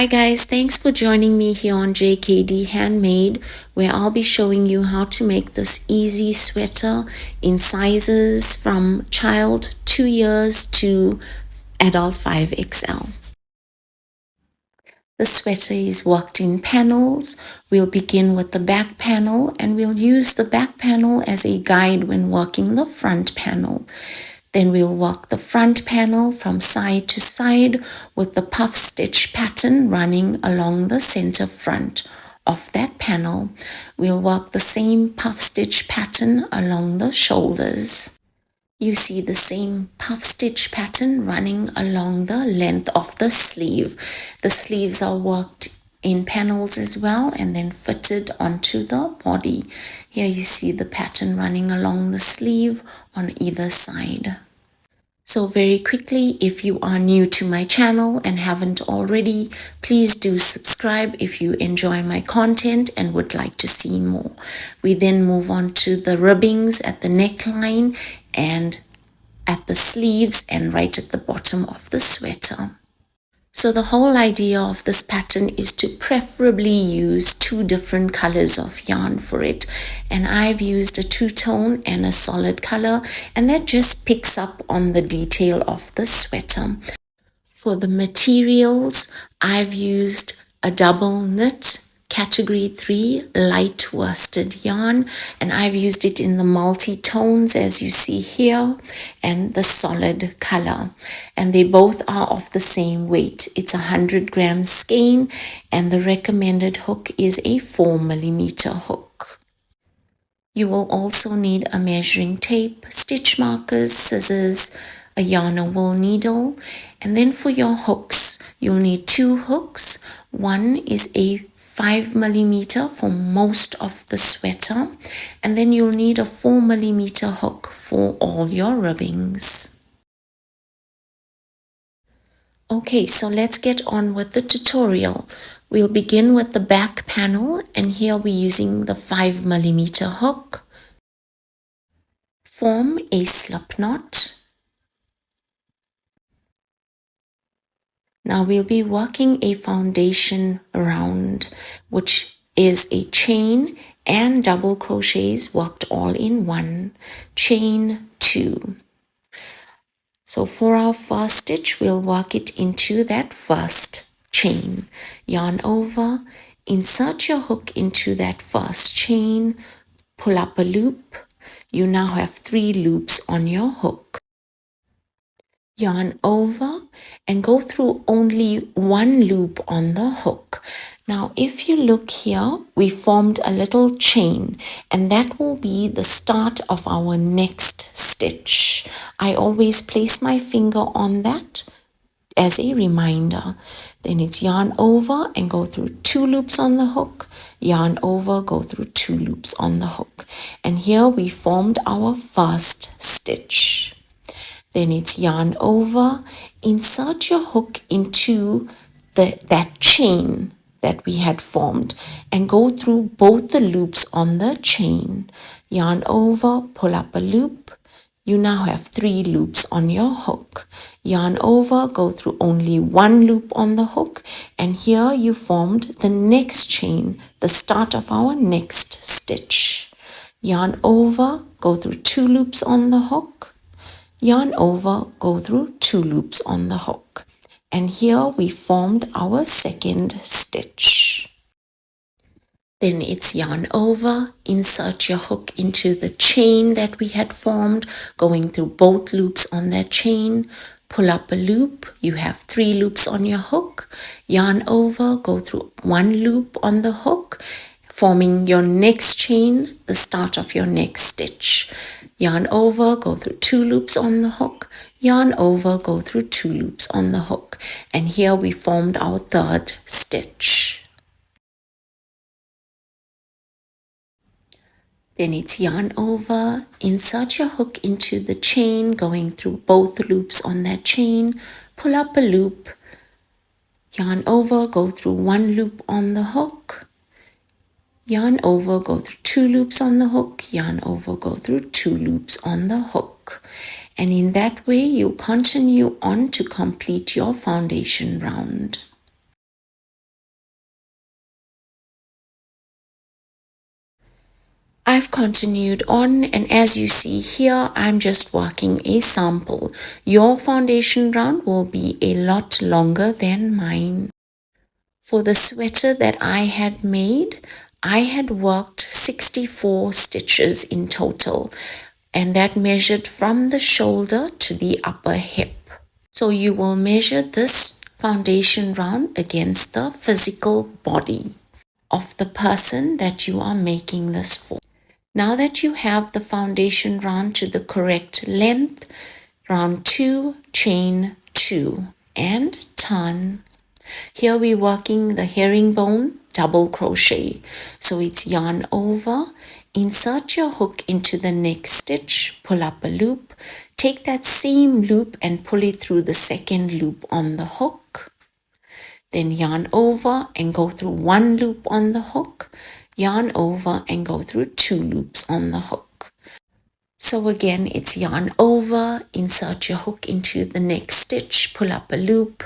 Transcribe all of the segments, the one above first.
Hi guys, thanks for joining me here on JKD Handmade, where I'll be showing you how to make this easy sweater in sizes from child 2 years to adult 5XL. The sweater is worked in panels. We'll begin with the back panel and we'll use the back panel as a guide when working the front panel. Then we'll work the front panel from side to side with the puff stitch pattern running along the center front of that panel. We'll work the same puff stitch pattern along the shoulders. You see the same puff stitch pattern running along the length of the sleeve. The sleeves are worked in panels as well and then fitted onto the body. Here you see the pattern running along the sleeve on either side. So very quickly, if you are new to my channel and haven't already, please do subscribe if you enjoy my content and would like to see more. We then move on to the ribbings at the neckline and at the sleeves and right at the bottom of the sweater. So the whole idea of this pattern is to preferably use 2 different colors of yarn for it. And I've used a 2-tone and a solid color, and that just picks up on the detail of the sweater. For the materials, I've used a double knit category 3 light worsted yarn, and I've used it in the multi-tones as you see here and the solid color, and they both are of the same weight. It's 100 grams skein and the recommended hook is a 4mm hook. You will also need a measuring tape, stitch markers, scissors, a yarn or wool needle, and then for your hooks you'll need 2 hooks. One is a 5mm for most of the sweater, and then you'll need a 4mm hook for all your ribbings. Okay, so let's get on with the tutorial. We'll begin with the back panel, and here we're using the 5mm hook. Form a slip knot. Now we'll be working a foundation round, which is a chain and double crochets worked all in one. Chain 2. So for our first stitch, we'll work it into that first chain. Yarn over, insert your hook into that first chain, pull up a loop. You now have 3 loops on your hook. Yarn over and go through only 1 loop on the hook. Now if you look here, we formed a little chain, and that will be the start of our next stitch. I always place my finger on that as a reminder. Then it's yarn over and go through 2 loops on the hook, yarn over, go through 2 loops on the hook, and here we formed our first stitch. Then it's yarn over, insert your hook into that chain that we had formed and go through both the loops on the chain. Yarn over, pull up a loop. You now have 3 loops on your hook. Yarn over, go through only 1 loop on the hook, and here you formed the next chain, the start of our next stitch. Yarn over, go through 2 loops on the hook. Yarn over, go through 2 loops on the hook, and here we formed our second stitch. Then it's yarn over, insert your hook into the chain that we had formed, going through both loops on that chain, pull up a loop. You have 3 loops on your hook. Yarn over, go through 1 loop on the hook, forming your next chain, the start of your next stitch. Yarn over, go through 2 loops on the hook, yarn over, go through 2 loops on the hook, and here we formed our third stitch. Then it's yarn over, insert your hook into the chain, going through both loops on that chain, pull up a loop, yarn over, go through 1 loop on the hook, yarn over, go through 2 loops on the hook, yarn over, go through 2 loops on the hook. And in that way, you'll continue on to complete your foundation round. I've continued on, and as you see here, I'm just working a sample. Your foundation round will be a lot longer than mine. For the sweater that I had made, I had worked 64 stitches in total, and that measured from the shoulder to the upper hip. So you will measure this foundation round against the physical body of the person that you are making this for. Now that you have the foundation round to the correct length, round 2, chain 2 and turn. Here we're working the herringbone double crochet. So it's yarn over, insert your hook into the next stitch, pull up a loop, take that same loop and pull it through the second loop on the hook. Then yarn over and go through one loop on the hook, yarn over and go through 2 loops on the hook. So again, it's yarn over, insert your hook into the next stitch, pull up a loop,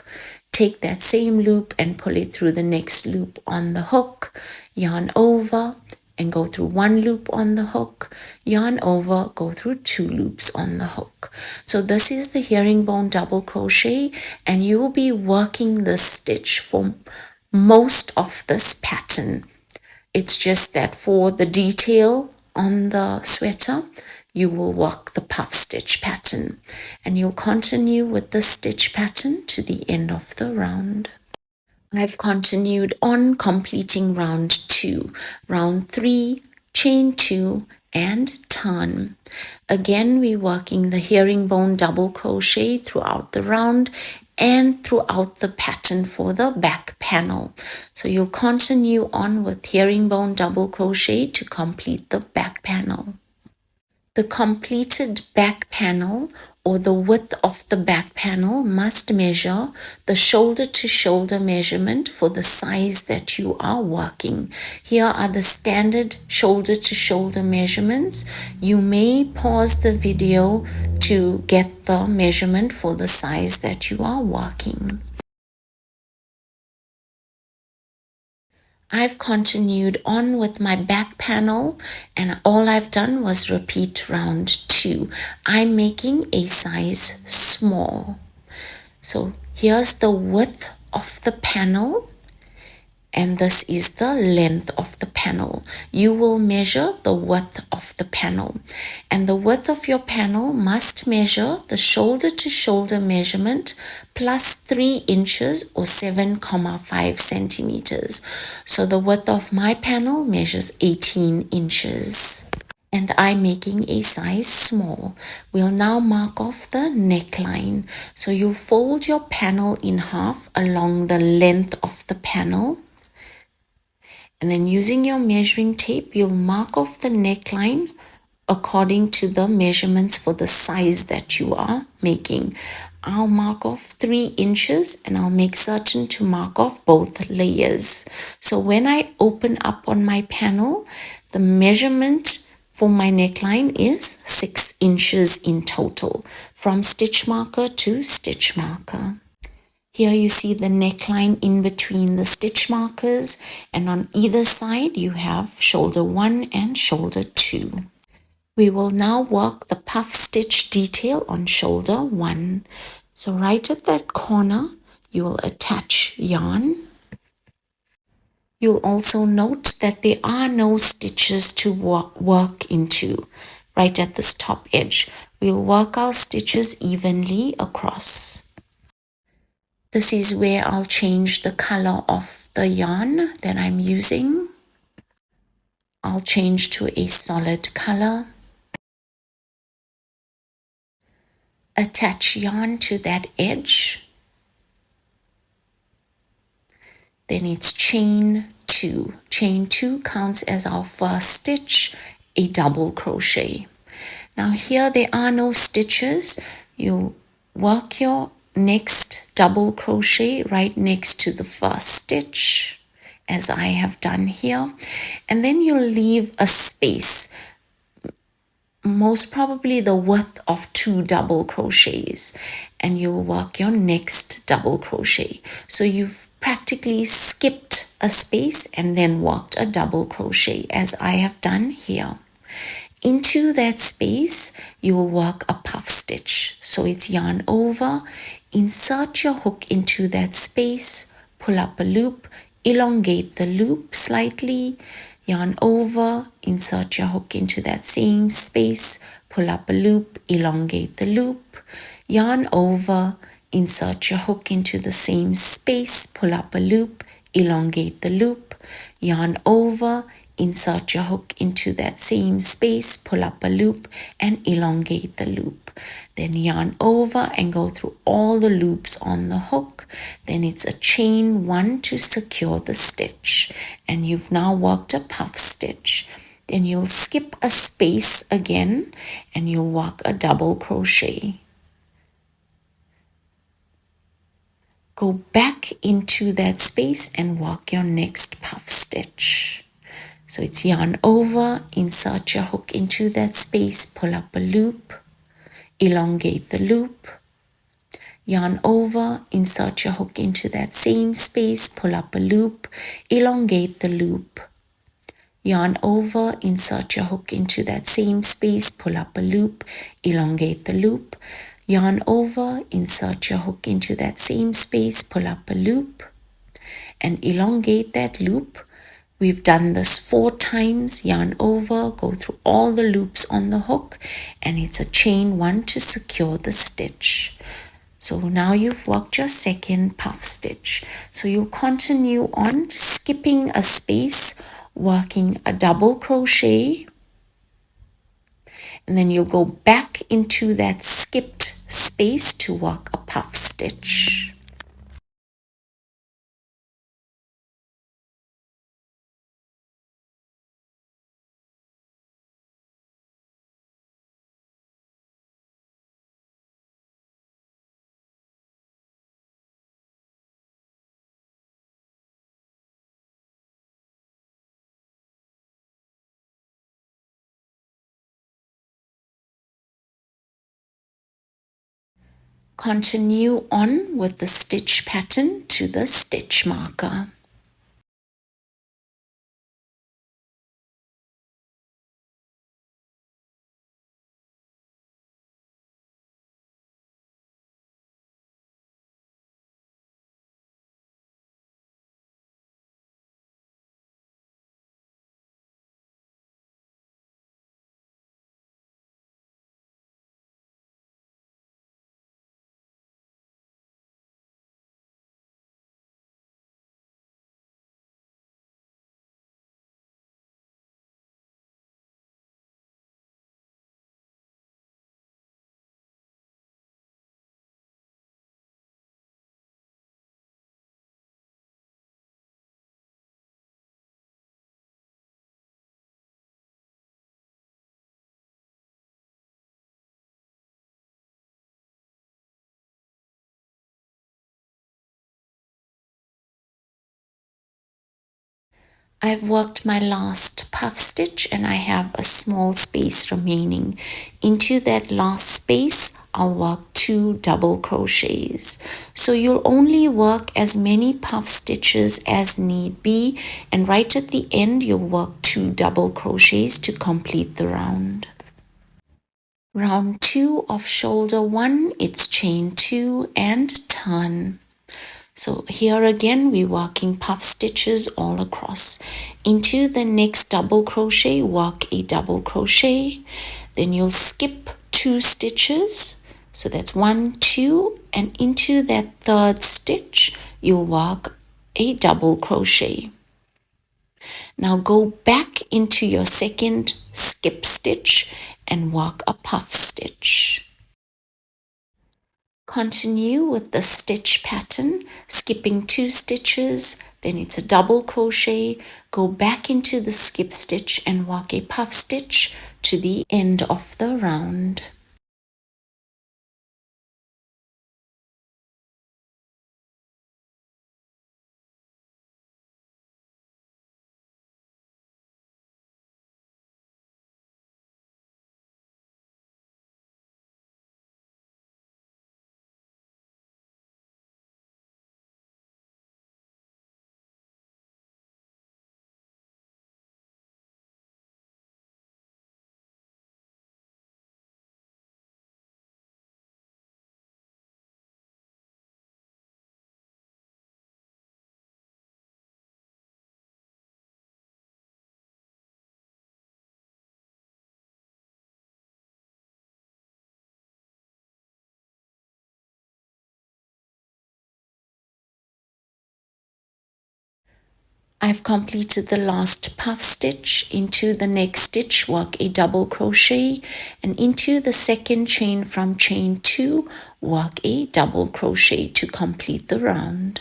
take that same loop and pull it through the next loop on the hook, yarn over and go through one loop on the hook, yarn over, go through 2 loops on the hook. So this is the herringbone double crochet, and you'll be working this stitch for most of this pattern. It's just that for the detail on the sweater, you will work the puff stitch pattern, and you'll continue with the stitch pattern to the end of the round. I've continued on completing round 2, round 3, chain 2 and turn. Again, we're working the herringbone double crochet throughout the round and throughout the pattern for the back panel. So you'll continue on with herringbone double crochet to complete the back panel. The completed back panel, or the width of the back panel, must measure the shoulder to shoulder measurement for the size that you are working. Here are the standard shoulder to shoulder measurements. You may pause the video to get the measurement for the size that you are working. I've continued on with my back panel, and all I've done was repeat round 2. I'm making a size small. So here's the width of the panel, and this is the length of the panel. You will measure the width of the panel, and the width of your panel must measure the shoulder to shoulder measurement plus 3 inches or 7,5 centimeters. So the width of my panel measures 18 inches. And I'm making a size small. We'll now mark off the neckline. So you'll fold your panel in half along the length of the panel. And then using your measuring tape, you'll mark off the neckline according to the measurements for the size that you are making. I'll mark off 3 inches, and I'll make certain to mark off both layers. So when I open up on my panel, the measurement for my neckline is 6 inches in total, from stitch marker to stitch marker. Here you see the neckline in between the stitch markers, and on either side you have shoulder 1 and shoulder 2. We will now work the puff stitch detail on shoulder 1. So right at that corner, you will attach yarn. You'll also note that there are no stitches to work into right at this top edge. We'll work our stitches evenly across. This is where I'll change the color of the yarn that I'm using. I'll change to a solid color. Attach yarn to that edge. Then it's chain 2. Chain 2 counts as our first stitch, a double crochet. Now here there are no stitches. You'll work your next double crochet right next to the first stitch, as I have done here, and then you'll leave a space, most probably the width of 2 double crochets, and you'll work your next double crochet. So you've practically skipped a space and then worked a double crochet, as I have done here. Into that space, you will work a puff stitch. So it's yarn over, insert your hook into that space, pull up a loop, elongate the loop slightly, yarn over, insert your hook into that same space, pull up a loop, elongate the loop, yarn over, insert your hook into the same space, pull up a loop, elongate the loop, yarn over, insert your hook into that same space, pull up a loop and elongate the loop. Then yarn over and go through all the loops on the hook. Then it's a chain 1 to secure the stitch. And you've now worked a puff stitch. Then you'll skip a space again and you'll work a double crochet. Go back into that space and work your next puff stitch. So it's yarn over, insert your hook into that space, pull up a loop, elongate the loop, yarn over, insert your hook into that same space, pull up a loop, elongate the loop, yarn over, insert your hook into that same space, pull up a loop, elongate the loop, yarn over, insert your hook into that same space, pull up a loop, and elongate that loop. We've done this 4 times, yarn over, go through all the loops on the hook, and it's a chain 1 to secure the stitch. So now you've worked your second puff stitch. So you'll continue on skipping a space, working a double crochet, and then you'll go back into that skipped space to work a puff stitch. Continue on with the stitch pattern to the stitch marker. I've worked my last puff stitch and I have a small space remaining. Into that last space, I'll work 2 double crochets. So you'll only work as many puff stitches as need be, and right at the end, you'll work 2 double crochets to complete the round. Round 2 of shoulder 1, it's chain 2 and turn. So here again, we're working puff stitches all across. Into the next double crochet, work a double crochet. Then you'll skip 2 stitches. So that's 1, 2, and into that third stitch, you'll work a double crochet. Now go back into your second skip stitch and work a puff stitch. Continue with the stitch pattern, skipping 2 stitches, then it's a double crochet, go back into the skip stitch and work a puff stitch to the end of the round. I've completed the last puff stitch. Into the next stitch, work a double crochet, and into the second chain from chain 2, work a double crochet to complete the round.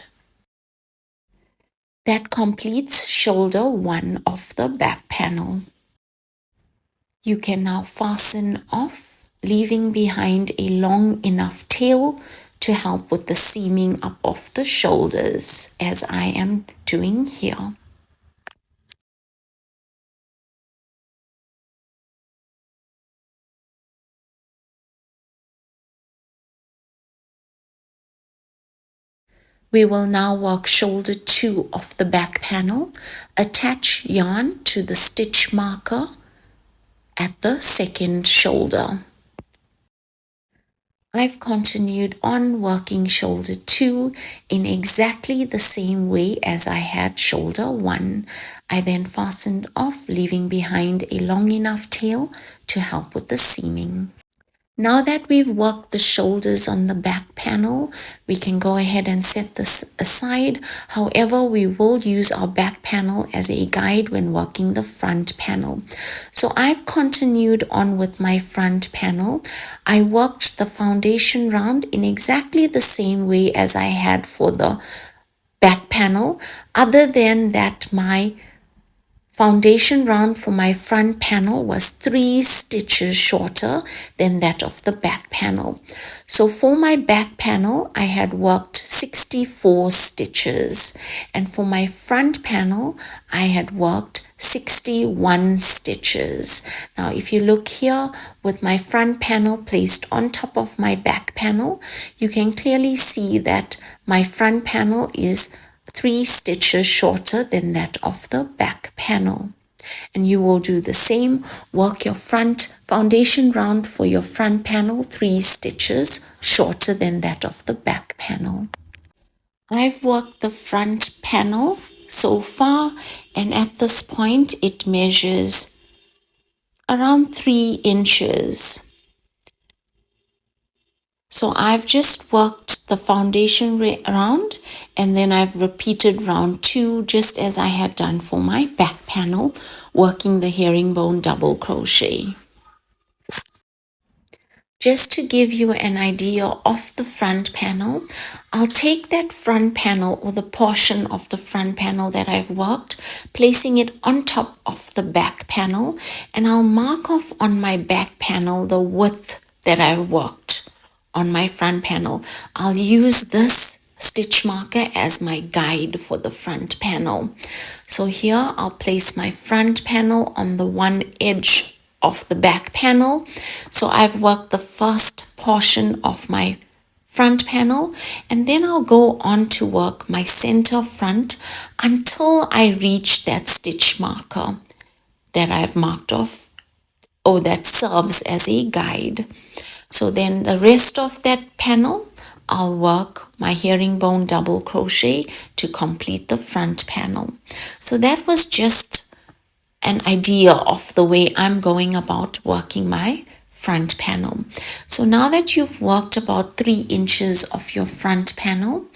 That completes shoulder 1 of the back panel. You can now fasten off, leaving behind a long enough tail to help with the seaming up of the shoulders, as I am doing here. We will now work shoulder 2 of the back panel. Attach yarn to the stitch marker at the second shoulder. I've continued on working shoulder 2 in exactly the same way as I had shoulder 1. I then fastened off, leaving behind a long enough tail to help with the seaming. Now that we've worked the shoulders on the back panel, we can go ahead and set this aside. However, we will use our back panel as a guide when working the front panel. So I've continued on with my front panel. I worked the foundation round in exactly the same way as I had for the back panel, other than that my foundation round for my front panel was 3 stitches shorter than that of the back panel. So for my back panel, I had worked 64 stitches, and for my front panel, I had worked 61 stitches. Now, if you look here with my front panel placed on top of my back panel, you can clearly see that my front panel is 3 stitches shorter than that of the back panel. And you will do the same. Work your front foundation round for your front panel 3 stitches shorter than that of the back panel. I've worked the front panel so far, and at this point it measures around 3 inches. So I've just worked the foundation round, and then I've repeated round 2 just as I had done for my back panel, working the herringbone double crochet. Just to give you an idea of the front panel, I'll take that front panel, or the portion of the front panel that I've worked, placing it on top of the back panel, and I'll mark off on my back panel the width that I've worked on my front panel. I'll use this stitch marker as my guide for the front panel. So here I'll place my front panel on the one edge of the back panel. So I've worked the first portion of my front panel, and then I'll go on to work my center front until I reach that stitch marker that I've marked off, or that serves as a guide. So then the rest of that panel, I'll work my herringbone double crochet to complete the front panel. So that was just an idea of the way I'm going about working my front panel. So now that you've worked about 3 inches of your front panel,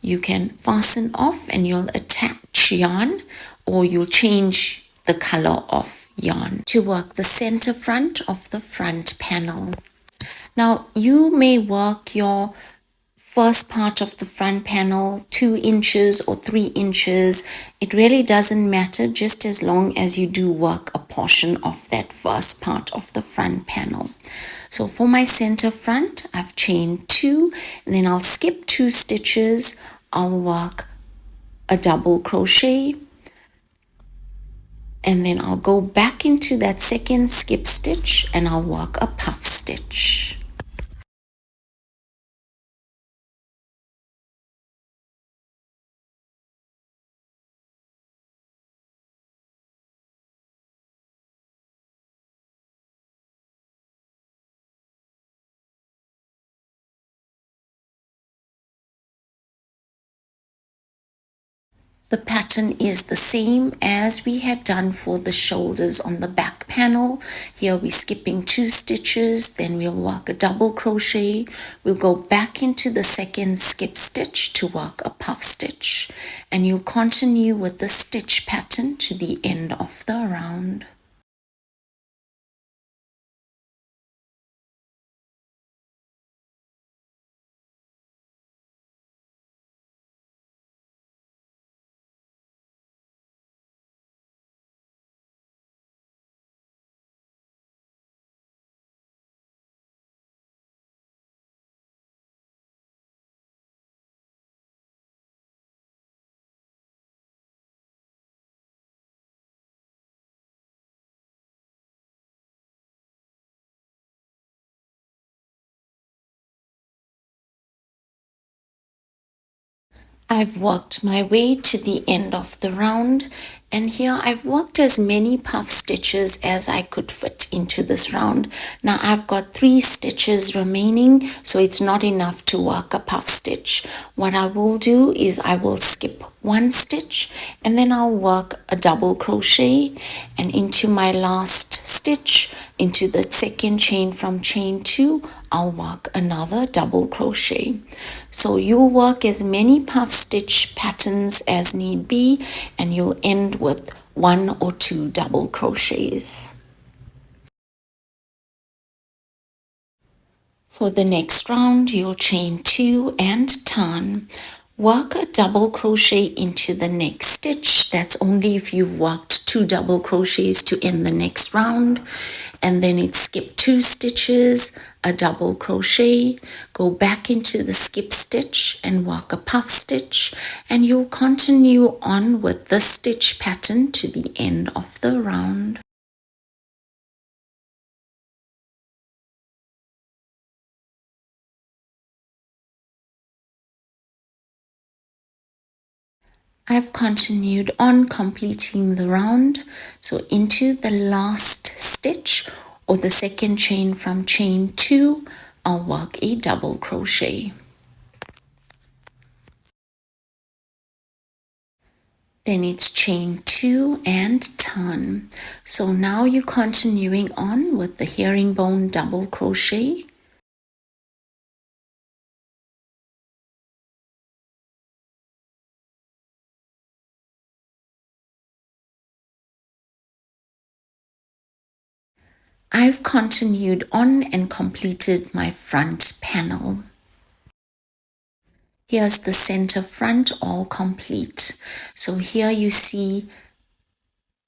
you can fasten off and you'll attach yarn, or you'll change the color of yarn to work the center front of the front panel. Now you may work your first part of the front panel 2 inches or 3 inches. It really doesn't matter, just as long as you do work a portion of that first part of the front panel. So for my center front, I've chained 2, and then I'll skip 2 stitches. I'll work a double crochet, and then I'll go back into that second skip stitch and I'll work a puff stitch. The pattern is the same as we had done for the shoulders on the back panel. Here we're skipping 2 stitches, then we'll work a double crochet. We'll go back into the second skip stitch to work a puff stitch. and you'll continue with the stitch pattern to the end of the round. I've worked my way to the end of the round, and here I've worked as many puff stitches as I could fit into this round. Now I've got 3 stitches remaining, so it's not enough to work a puff stitch. What I will do is I will skip 1 stitch and then I'll work a double crochet, and into my last stitch, into the second chain from chain 2, I'll work another double crochet. So you'll work as many puff stitch patterns as need be, and you'll end with 1 or 2 double crochets. For the next round, you'll chain 2 and turn. Work a double crochet into the next stitch. That's only if you've worked 2 double crochets to end the next round. And then it's skip 2 stitches, a double crochet, go back into the skip stitch and work a puff stitch, and you'll continue on with the stitch pattern to the end of the round. I've continued on completing the round, so into the last stitch or the second chain from chain 2, I'll work a double crochet. Then it's chain 2 and turn. So now you're continuing on with the herringbone double crochet. I've continued on and completed my front panel. Here's the center front all complete. So here you see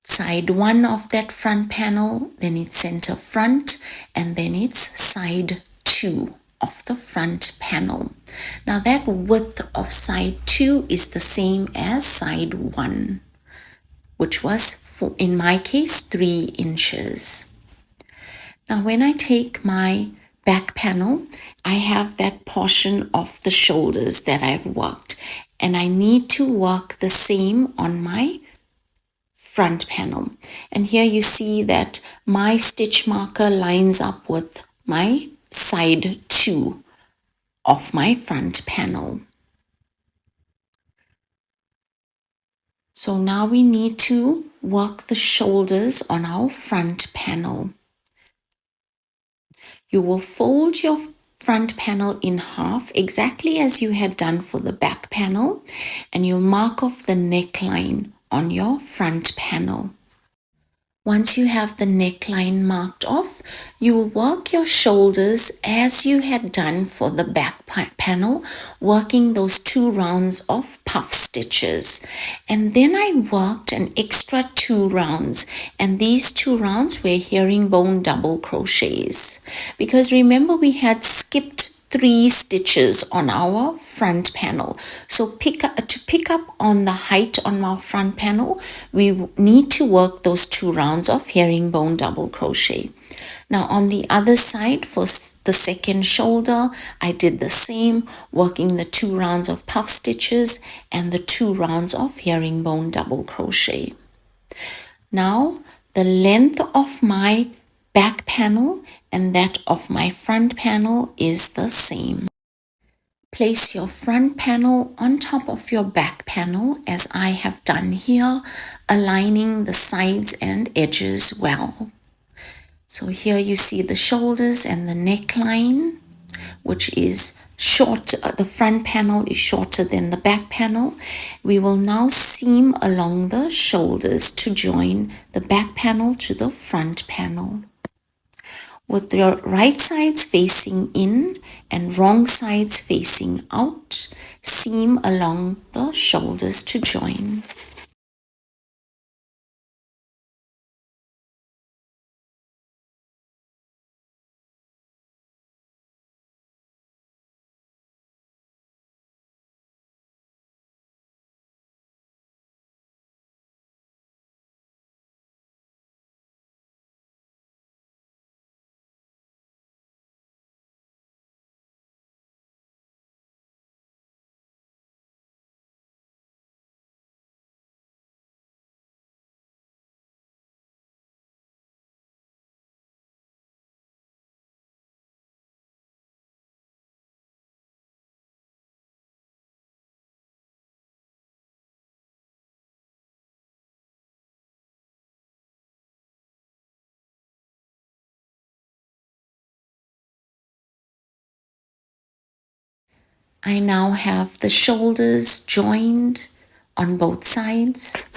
side 1 of that front panel, then it's center front, and then it's side 2 of the front panel. Now that width of side 2 is the same as side 1, which was, in my case, 3 inches. Now when I take my back panel, I have that portion of the shoulders that I've worked, and I need to work the same on my front panel. And here you see that my stitch marker lines up with my side 2 of my front panel. So now we need to work the shoulders on our front panel. You will fold your front panel in half exactly as you had done for the back panel, and you'll mark off the neckline on your front panel. Once you have the neckline marked off, you will work your shoulders as you had done for the back panel, working those 2 rounds of puff stitches. And then I worked an extra 2 rounds, and these 2 rounds were herringbone double crochets. Because remember, we had skipped 3 stitches on our front panel. So to pick up on the height on our front panel, we need to work those 2 rounds of herringbone double crochet. Now on the other side, for the second shoulder, I did the same, working the 2 rounds of puff stitches and the 2 rounds of herringbone double crochet. Now the length of my back panel and that of my front panel is the same. Place your front panel on top of your back panel as I have done here, aligning the sides and edges well. So here you see the shoulders and the neckline. which is short. The front panel is shorter than the back panel. We will now seam along the shoulders to join the back panel to the front panel. With your right sides facing in and wrong sides facing out, seam along the shoulders to join. I now have the shoulders joined on both sides.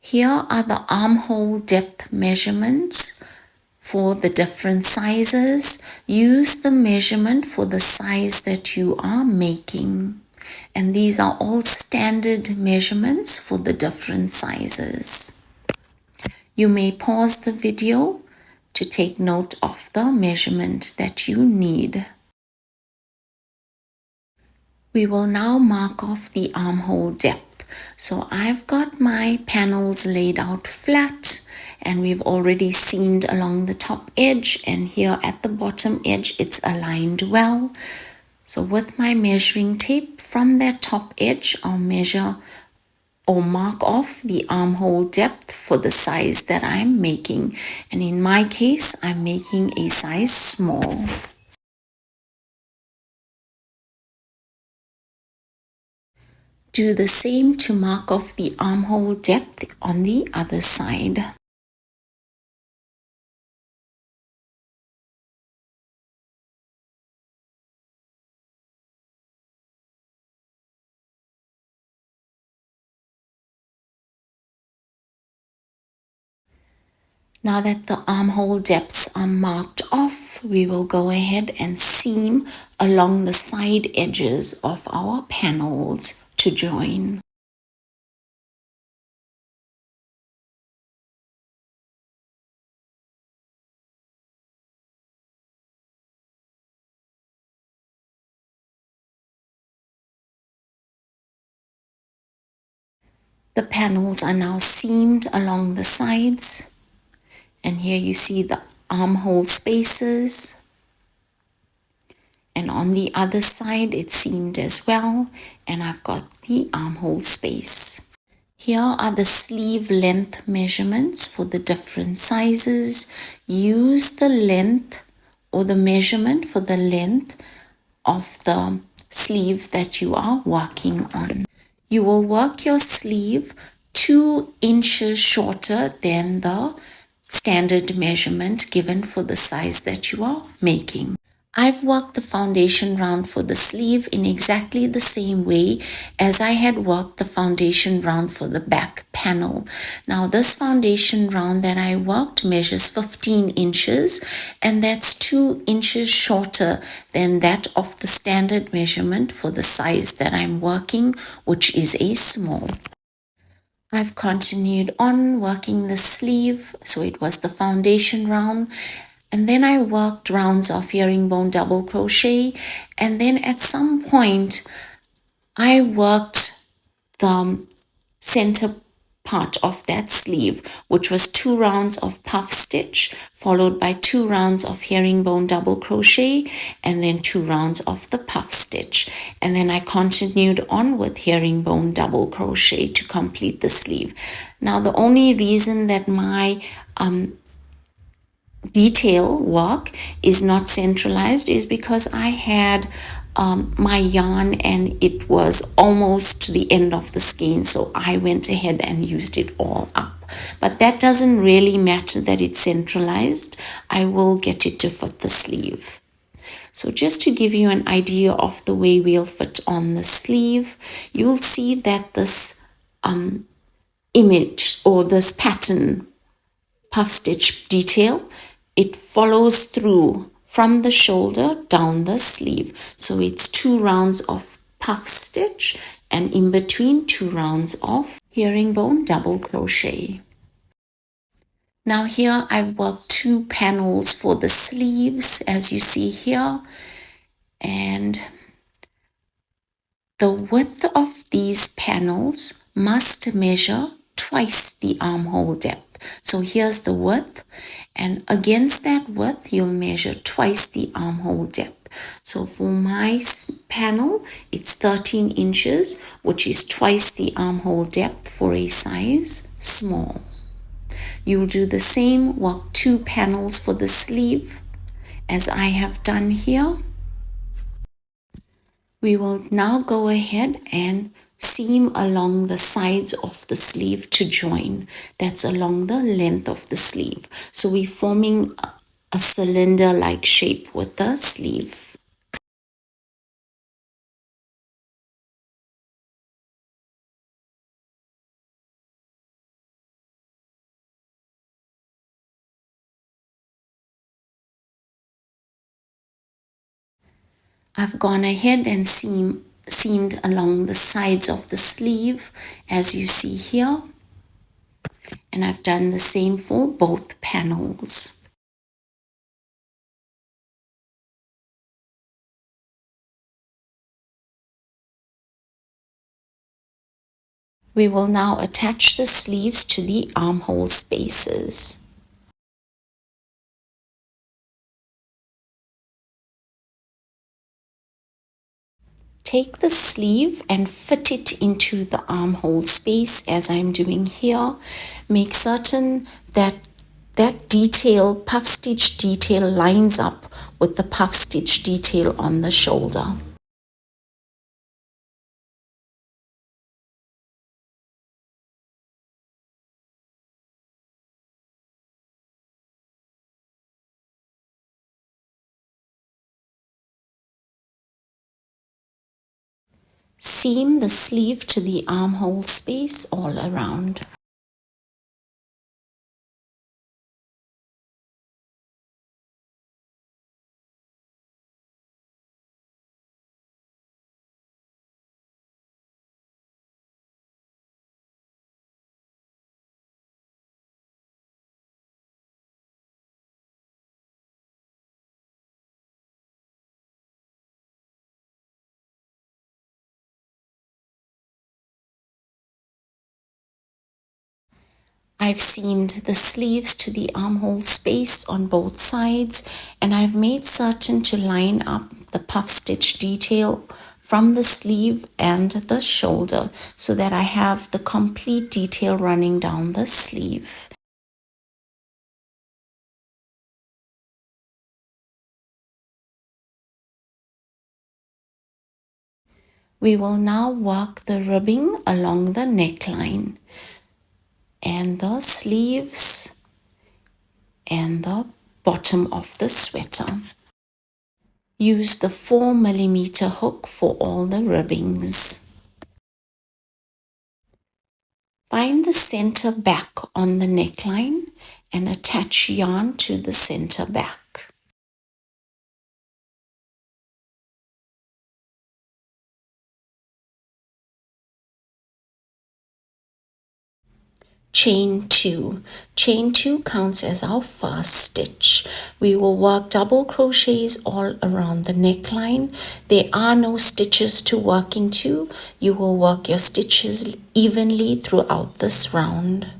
Here are the armhole depth measurements for the different sizes. Use the measurement for the size that you are making. And these are all standard measurements for the different sizes. You may pause the video to take note of the measurement that you need. We will now mark off the armhole depth. So I've got my panels laid out flat, and we've already seamed along the top edge, and here at the bottom edge it's aligned well. So with my measuring tape from that top edge, I'll measure or mark off the armhole depth for the size that I'm making, and in my case I'm making a size small. Do the same to mark off the armhole depth on the other side. Now that the armhole depths are marked off, we will go ahead and seam along the side edges of our panels to join. The panels are now seamed along the sides, and here you see the armhole spaces, and on the other side it's seamed as well, and I've got the armhole space. Here are the sleeve length measurements for the different sizes. Use the length or the measurement for the length of the sleeve that you are working on. You will work your sleeve 2 inches shorter than the standard measurement given for the size that you are making. I've worked the foundation round for the sleeve in exactly the same way as I had worked the foundation round for the back panel. Now this foundation round that I worked measures 15 inches, and that's 2 inches shorter than that of the standard measurement for the size that I'm working, which is a small. I've continued on working the sleeve, so it was the foundation round, and then I worked rounds of herringbone double crochet, and then at some point I worked the center part of that sleeve, which was 2 rounds of puff stitch followed by 2 rounds of herringbone double crochet, and then 2 rounds of the puff stitch, and then I continued on with herringbone double crochet to complete the sleeve. Now the only reason that my detail work is not centralized is because I had my yarn and it was almost to the end of the skein, so I went ahead and used it all up. But that doesn't really matter that it's centralized. I will get it to fit the sleeve. So just to give you an idea of the way we'll fit on the sleeve, you'll see that this image or this pattern puff stitch detail, it follows through from the shoulder down the sleeve. So it's 2 rounds of puff stitch and in between 2 rounds of herringbone double crochet. Now here I've worked 2 panels for the sleeves as you see here, and the width of these panels must measure twice the armhole depth. So here's the width, and against that width you'll measure twice the armhole depth. So for my panel it's 13 inches, which is twice the armhole depth for a size small. You'll do the same, work 2 panels for the sleeve as I have done here. We will now go ahead and seam along the sides of the sleeve to join. That's along the length of the sleeve. So we're forming a cylinder-like shape with the sleeve. I've gone ahead and seamed along the sides of the sleeve as you see here, and I've done the same for both panels. We will now attach the sleeves to the armhole spaces. Take the sleeve and fit it into the armhole space as I'm doing here. Make certain that that detail, puff stitch detail, lines up with the puff stitch detail on the shoulder. Seam the sleeve to the armhole space all around. I've seamed the sleeves to the armhole space on both sides, and I've made certain to line up the puff stitch detail from the sleeve and the shoulder so that I have the complete detail running down the sleeve. We will now work the ribbing along the neckline and the sleeves and the bottom of the sweater. Use the 4mm hook for all the ribbings. Find the center back on the neckline and attach yarn to the center back. Chain 2. Chain 2 counts as our first stitch. We will work double crochets all around the neckline. There are no stitches to work into. You will work your stitches evenly throughout this round.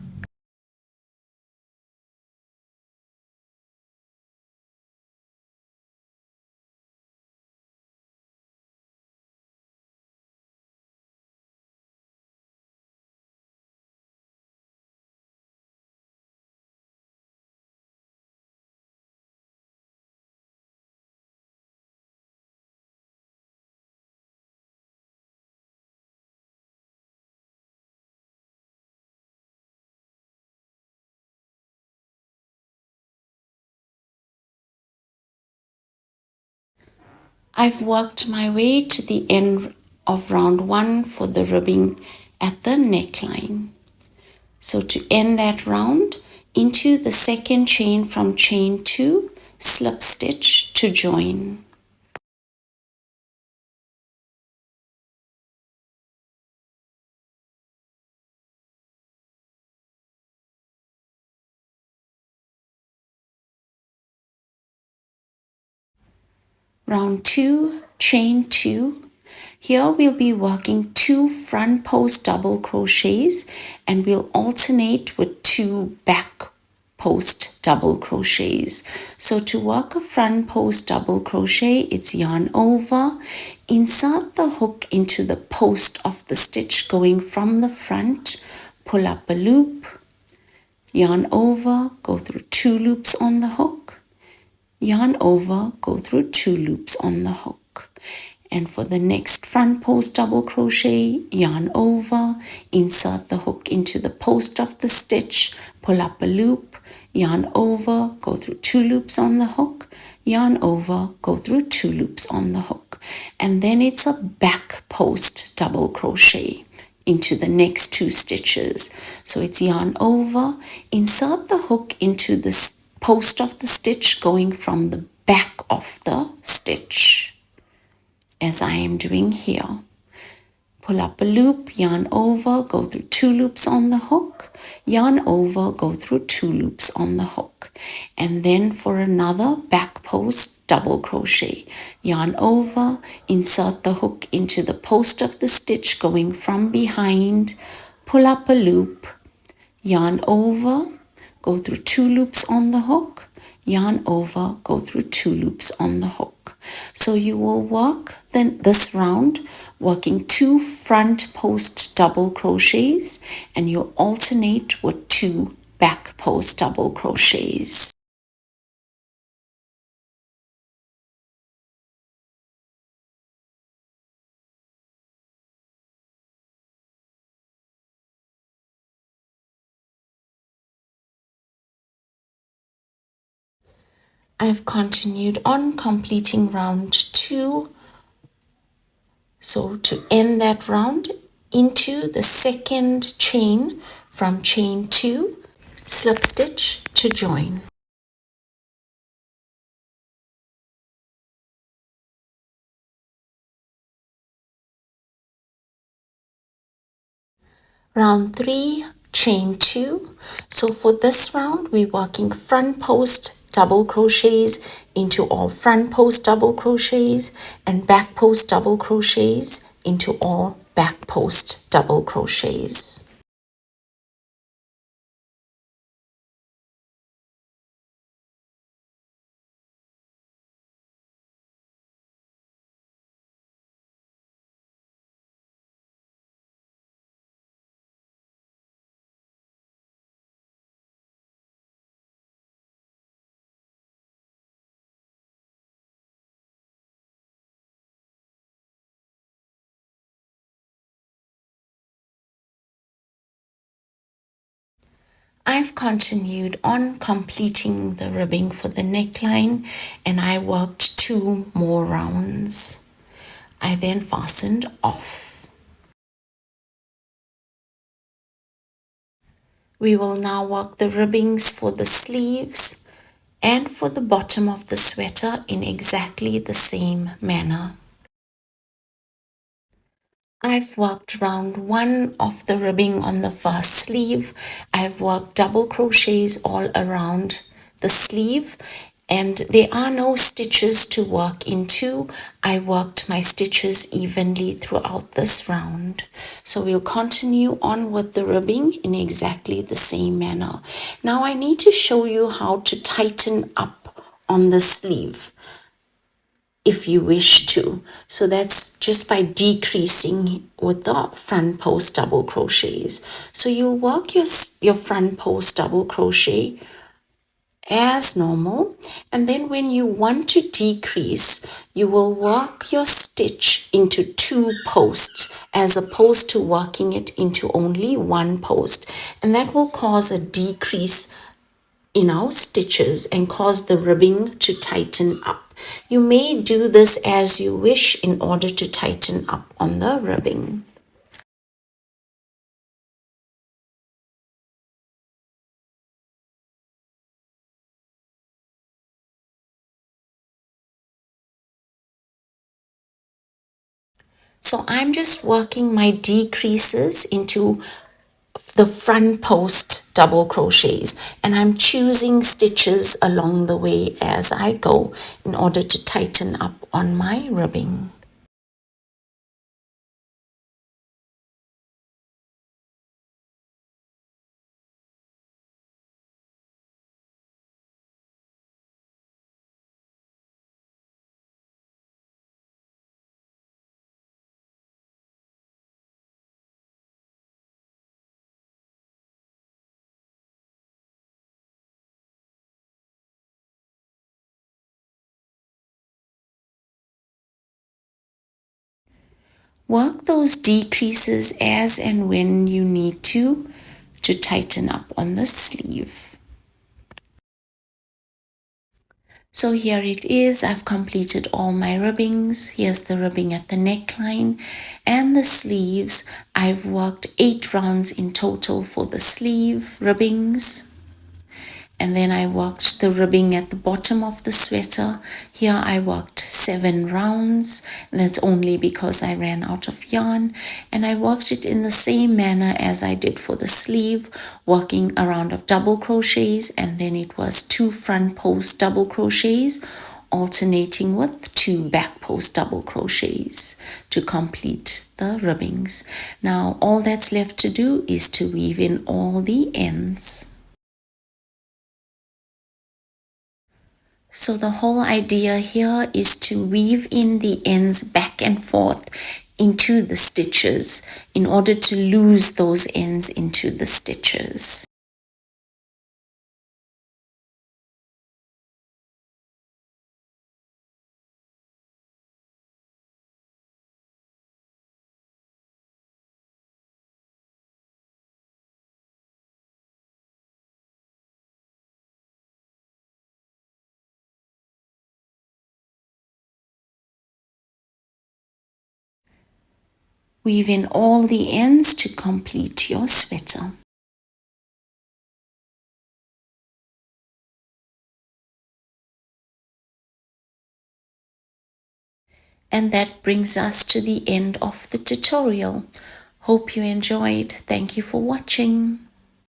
I've worked my way to the end of round 1 for the ribbing at the neckline. So to end that round, into the second chain from chain 2, slip stitch to join. Round 2, chain 2. Here we'll be working 2 front post double crochets and we'll alternate with 2 back post double crochets. So to work a front post double crochet, it's yarn over, insert the hook into the post of the stitch going from the front, pull up a loop, yarn over, go through 2 loops on the hook, yarn over, go through 2 loops on the hook. And for the next front post double crochet, yarn over, insert the hook into the post of the stitch, pull up a loop, yarn over, go through 2 loops on the hook, yarn over, go through 2 loops on the hook. And then it's a back post double crochet into the next 2 stitches. So it's yarn over, insert the hook into the post of the stitch going from the back of the stitch, as I am doing here. Pull up a loop, yarn over, go through 2 loops on the hook, yarn over, go through 2 loops on the hook. And then for another back post double crochet, yarn over, insert the hook into the post of the stitch going from behind, pull up a loop, yarn over, go through 2 loops on the hook, yarn over, go through 2 loops on the hook. So you will work then this round working 2 front post double crochets and you'll alternate with 2 back post double crochets. I've continued on completing round 2. So to end that round, into the second chain from chain 2, slip stitch to join. Round 3, chain 2. So for this round, we're working front post double crochets into all front post double crochets and back post double crochets into all back post double crochets. I've continued on completing the ribbing for the neckline and I worked 2 more rounds. I then fastened off. We will now work the ribbings for the sleeves and for the bottom of the sweater in exactly the same manner. I've worked round 1 of the ribbing on the first sleeve. I've worked double crochets all around the sleeve and there are no stitches to work into. I worked my stitches evenly throughout this round. So we'll continue on with the ribbing in exactly the same manner. Now I need to show you how to tighten up on the sleeve if you wish to. So that's just by decreasing with the front post double crochets. So you'll work your front post double crochet as normal, and then when you want to decrease, you will work your stitch into 2 posts as opposed to working it into only 1 post, and that will cause a decrease stitches and cause the ribbing to tighten up. You may do this as you wish in order to tighten up on the ribbing. So I'm just working my decreases into the front post double crochets, and I'm choosing stitches along the way as I go in order to tighten up on my ribbing. Work those decreases as and when you need to tighten up on the sleeve. So here it is. I've completed all my ribbings. Here's the ribbing at the neckline and the sleeves. I've worked 8 rounds in total for the sleeve ribbings. And then I worked the ribbing at the bottom of the sweater. Here I worked 7 rounds. And that's only because I ran out of yarn. And I worked it in the same manner as I did for the sleeve, working a round of double crochets, and then it was 2 front post double crochets, alternating with 2 back post double crochets to complete the ribbings. Now all that's left to do is to weave in all the ends. So the whole idea here is to weave in the ends back and forth into the stitches in order to lose those ends into the stitches. Weave in all the ends to complete your sweater. And that brings us to the end of the tutorial. Hope you enjoyed. Thank you for watching.